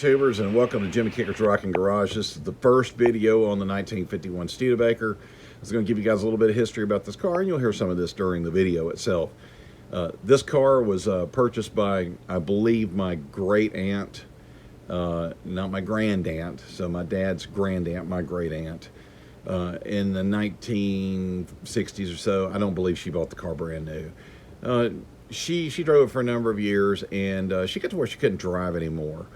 YouTubers, and welcome to Jimmy Kicker's Rockin' Garage. This is the first video on the 1951 Studebaker. I was going to give you guys a little bit of history about this car, and you'll hear some of this during the video itself. This car was purchased by, I believe, my great aunt, not my grand aunt, so my dad's grand aunt, my great aunt, in the 1960s or so. I don't believe she bought the car brand new. She drove it for a number of years, and she got to where she couldn't drive anymore,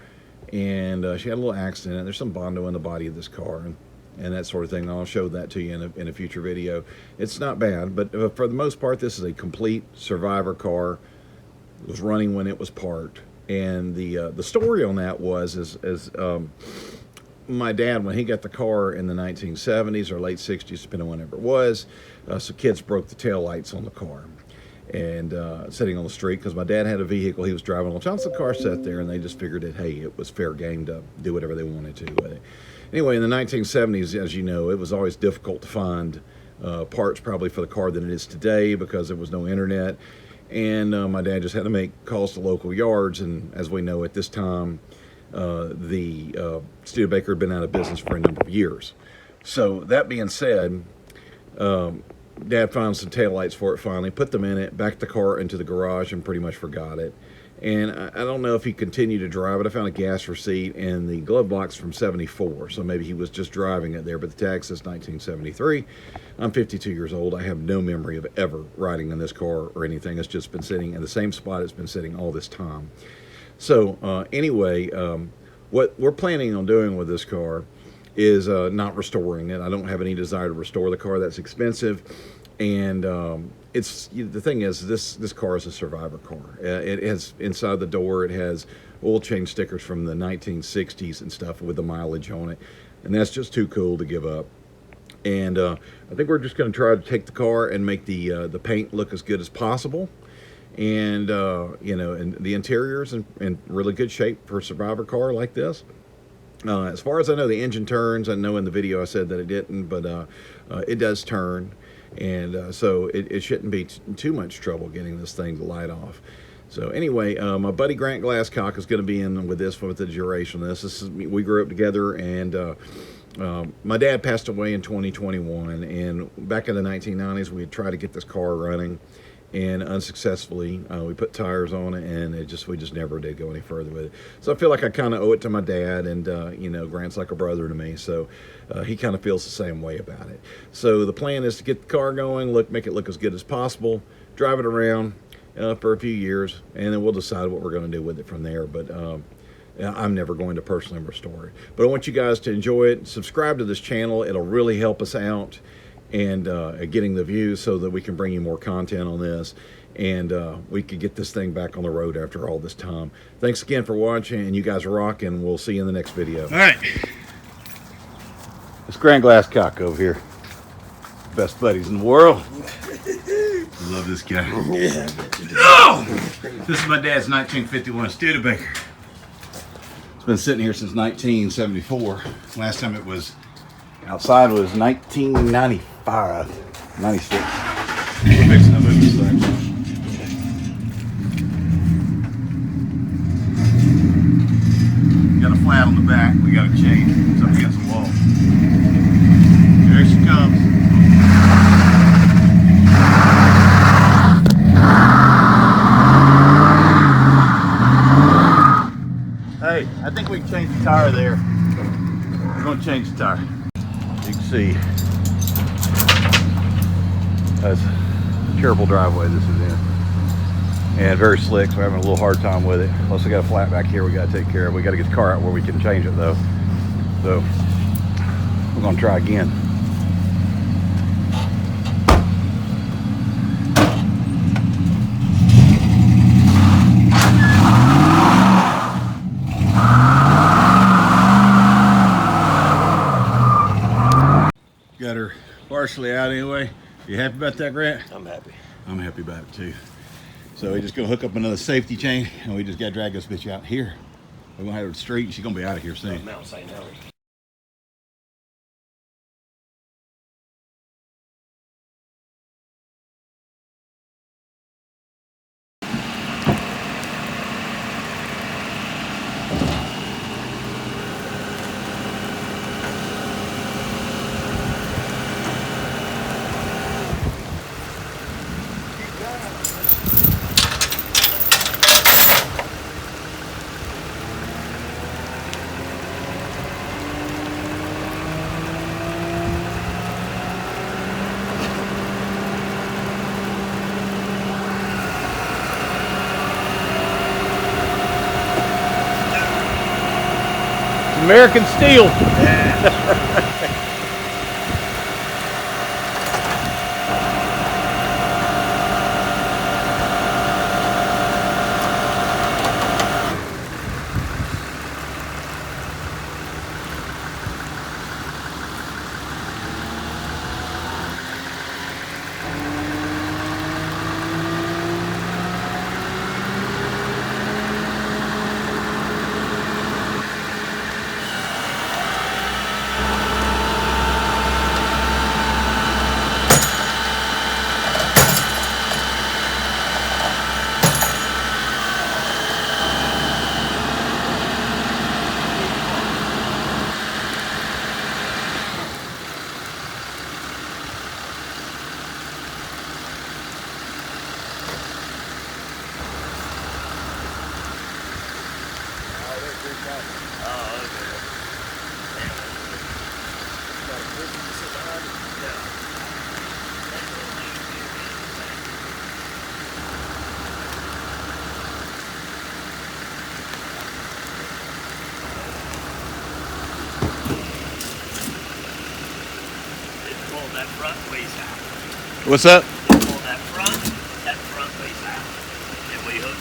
and she had a little accident. There's some Bondo in the body of this car and that sort of thing. I'll show that to you in a future video. It's not bad, but for the most part, this is a complete survivor car. It was running when it was parked, and the story on that was my dad, when he got the car in the 1970s or late 60s, depending on whenever it was, so kids broke the tail lights on the car. And sitting on the street, because my dad had a vehicle he was driving all the time, so the car sat there, and they just figured that, hey, it was fair game to do whatever they wanted to with it. Anyway, in the 1970s, as you know, it was always difficult to find parts probably for the car than it is today, because there was no internet, and my dad just had to make calls to local yards. And as we know, at this time, the Studebaker had been out of business for a number of years. So that being said, Dad found some taillights for it finally, put them in it, backed the car into the garage, and pretty much forgot it. And I don't know if he continued to drive it. I found a gas receipt and the glove box from '74, so maybe he was just driving it there, but the tag says 1973. I'm 52 years old. I have no memory of ever riding in this car or anything. It's just been sitting in the same spot it's been sitting all this time. So anyway, what we're planning on doing with this car is not restoring it. I don't have any desire to restore the car. That's expensive, and the thing is, this car is a survivor car. It has inside the door, it has oil change stickers from the 1960s and stuff with the mileage on it, and that's just too cool to give up. And I think we're just going to try to take the car and make the paint look as good as possible. And you know, and the interior's in really good shape for a survivor car like this. As far as I know, the engine turns. I know in the video I said that it didn't, but it does turn, and so it shouldn't be too much trouble getting this thing to light off. So anyway, my buddy Grant Glasscock is going to be in with this with the duration of this. We grew up together, and my dad passed away in 2021, and back in the 1990s, we had tried to get this car running, and unsuccessfully. We put tires on it, and we just never did go any further with it. So I feel like I kind of owe it to my dad, and you know, Grant's like a brother to me, so he kind of feels the same way about it. So the plan is to get the car going, make it look as good as possible, drive it around for a few years, and then we'll decide what we're going to do with it from there. But I'm never going to personally restore it. But I want you guys to enjoy it. Subscribe to this channel. It'll really help us out and getting the views, so that we can bring you more content on this, and we could get this thing back on the road after all this time. Thanks again for watching, and you guys rock, and we'll see you in the next video. All right, it's Grant Glasscock over here, best buddies in the world. Love this guy. Yeah. Oh! This is my dad's 1951 Studebaker. It's been sitting here since 1974. Last time it was outside was 1995, 96. We're fixing to move this thing. Got a flat on the back. We got to change. It's up against the wall. There she comes. Hey, I think we can change the tire there. We're going to change the tire. You can see that's a terrible driveway this is in, and very slick, so we're having a little hard time with it. Plus we got a flat back here we got to take care of. We got to get the car out where we can change it though, so we're going to try again. Got her partially out anyway. You happy about that, Grant? I'm happy. I'm happy about it too. So we just gonna hook up another safety chain, and we just gotta drag this bitch out here. We're gonna have her to the street, and she's gonna be out of here soon. Mount St. Helens. American steel. That front ways out. What's up? Pull that front ways out. And we hook.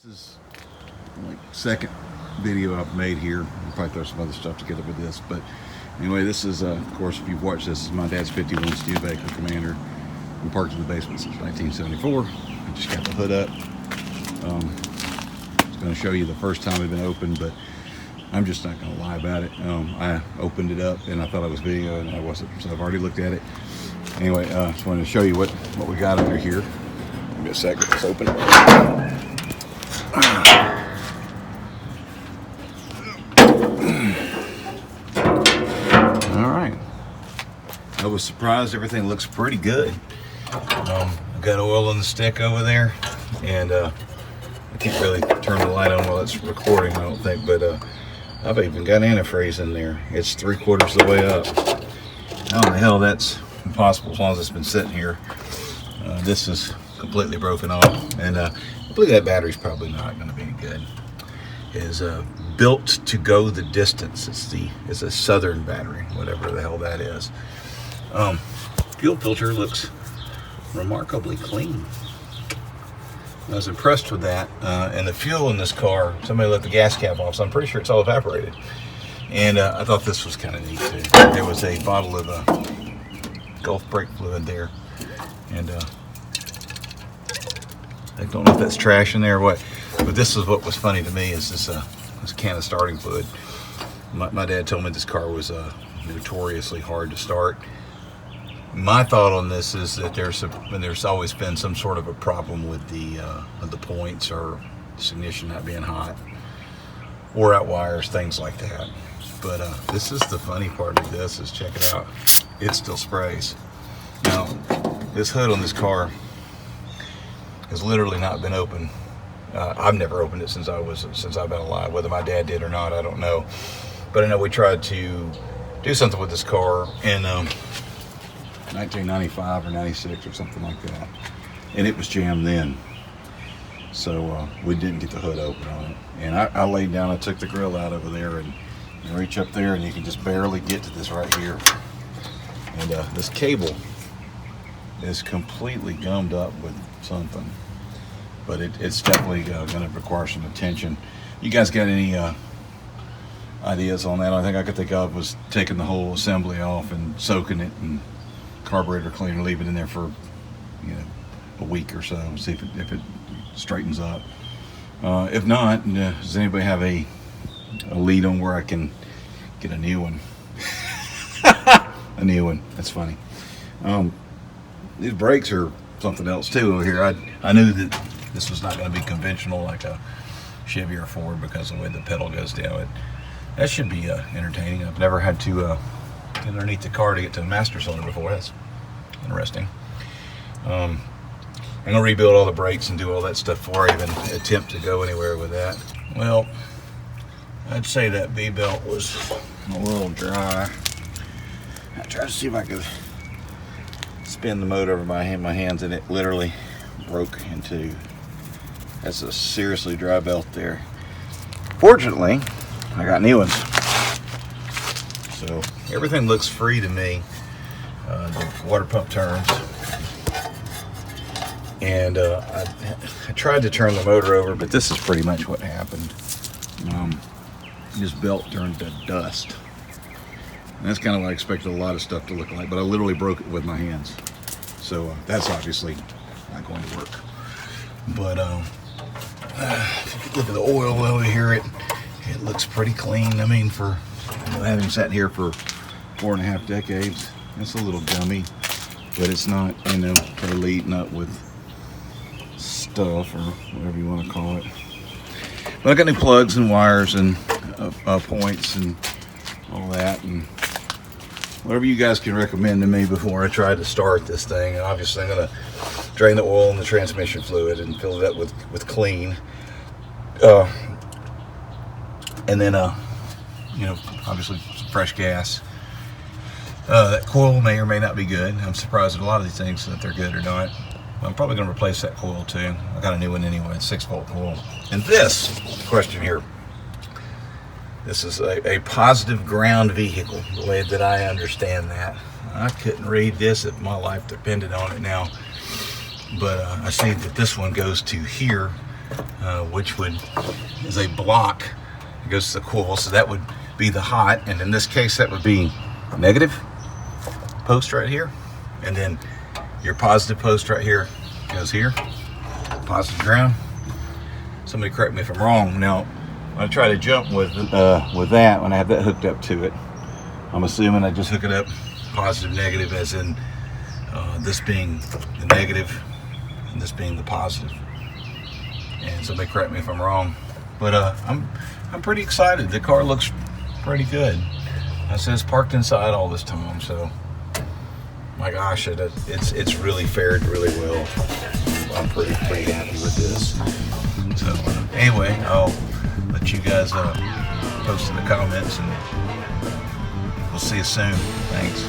This is like second video I've made here. I'll probably throw some other stuff together with this, but anyway, this is of course, if you've watched this is my dad's 51 Studebaker Commander. Been parked in the basement since 1974. I just got the hood up. I was going to show you the first time it had been opened, but I'm just not going to lie about it. I opened it up and I thought I was videoing and I wasn't, so I've already looked at it. Anyway, just wanted to show you what we got under here. Give me a second, let's open it. All right. I was surprised. Everything looks pretty good. I've got oil on the stick over there, and I can't really turn the light on while it's recording, I don't think, but I've even got antifreeze in there. It's 3/4 of the way up. How the hell that's impossible as long as it's been sitting here. This is completely broken off, and I believe that battery's probably not going to be any good. Is built to go the distance. It's a Southern battery, whatever the hell that is. Fuel filter looks remarkably clean. I was impressed with that. And the fuel in this car, somebody let the gas cap off, so I'm pretty sure it's all evaporated. And I thought this was kind of neat too. There was a bottle of Gulf brake fluid there, and I don't know if that's trash in there or what, but this is what was funny to me is this can of starting fluid. My dad told me this car was notoriously hard to start. My thought on this is that there's always been some sort of a problem with the points or this ignition not being hot, or out wires, things like that. But this is the funny part of this is, check it out, it still sprays. Now this hood on this car has literally not been opened. I've never opened it since I've been alive. Whether my dad did or not, I don't know. But I know we tried to do something with this car in 1995 or 96 or something like that, and it was jammed then. so we didn't get the hood open on it. And I laid down, I took the grill out over there and reach up there, and you can just barely get to this right here. And this cable is completely gummed up with something, but it's definitely going to require some attention. You guys got any ideas on that? I think I could think of was taking the whole assembly off and soaking it in carburetor cleaner, leave it in there for a week or so, see if it straightens up. If not, does anybody have a lead on where I can get a new one? A new one. That's funny. These brakes are something else too over here. I knew that this was not going to be conventional like a Chevy or Ford because of the way the pedal goes down. That should be entertaining. I've never had to get underneath the car to get to the master cylinder before. That's interesting. I'm gonna rebuild all the brakes and do all that stuff before I even attempt to go anywhere with that. Well, I'd say that V-belt was a little dry. I tried to see if I could spin the motor over my hands, and it literally broke in two. That's a seriously dry belt there. Fortunately, I got new ones, so everything looks free to me. The water pump turns, and I tried to turn the motor over, but this is pretty much what happened. This belt turned to dust. And that's kind of what I expected a lot of stuff to look like, but I literally broke it with my hands. So that's obviously not going to work. But if you look at the oil over here, it looks pretty clean. I mean, for having sat here for 4.5 decades, it's a little gummy, but it's not, totally eaten up with stuff or whatever you want to call it. But I got new plugs and wires and points and all that, and whatever you guys can recommend to me before I try to start this thing. And obviously I'm going to drain the oil and the transmission fluid and fill it up with clean. And then, obviously some fresh gas. That coil may or may not be good. I'm surprised at a lot of these things that they're good or not. I'm probably going to replace that coil too. I got a new one anyway, 6-volt coil. And this question here, this is a positive ground vehicle, the way that I understand that. I couldn't read this if my life depended on it now. But I see that this one goes to here, which is a block. It goes to the coil, so that would be the hot. And in this case, that would be negative post right here. And then your positive post right here goes here, positive ground. Somebody correct me if I'm wrong. Now, when I try to jump with that, when I have that hooked up to it, I'm assuming I just hook it up positive, negative, as in this being the negative and this being the positive. And somebody correct me if I'm wrong. But I'm pretty excited. The car looks pretty good. I said it's parked inside all this time, so my gosh, it's really fared really well. I'm pretty happy with this. So anyway, I'll let you guys post in the comments, and we'll see you soon. Thanks.